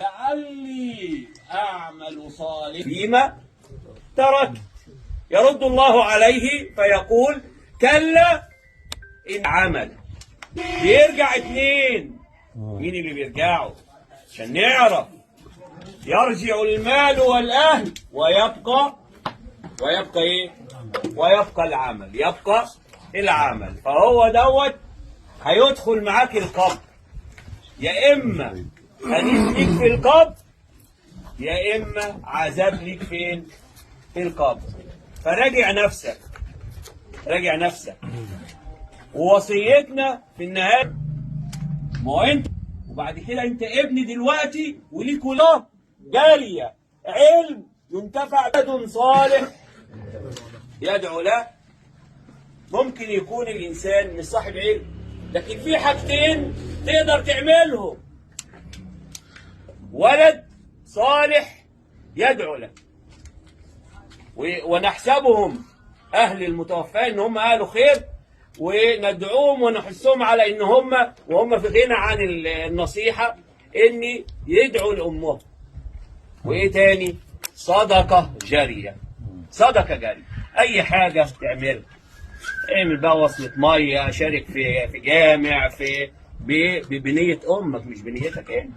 لعلي أعمل صالحا فيما تركت. يرد الله عليه فيقول كلا إن عمل. بيرجع اتنين. مين اللي بيرجعوا؟ عشان نعرف. يرجع المال والأهل ويبقى إيه؟ ويبقى العمل. يبقى العمل. فهو دوت هيدخل معاك القبر، يا إما أنيس ليك في القبر يا إما عذاب ليك فين؟ في القبر. فراجع نفسك، راجع نفسك. ووصيتنا في النهاية، ما هو أنت وبعد كده أنت ابن دلوقتي وليك ولاد جارية، علم ينتفع ولد صالح يدعو له. ممكن يكون الإنسان مش صاحب علم، لكن في حاجتين تقدر تعملهم: ولد صالح يدعو له. ونحسبهم أهل المتوفى إن هم أهل خير، وندعوهم ونحثهم على إن هم وهم في غنى عن النصيحة إن يدعوا لأمهم. وإيه تاني؟ صدقة جارية. صدقة جارية، أي حاجة تعملها. اعمل بقى وصلة مية، شارك في جامع، بنية أمك مش بنيتك إيه.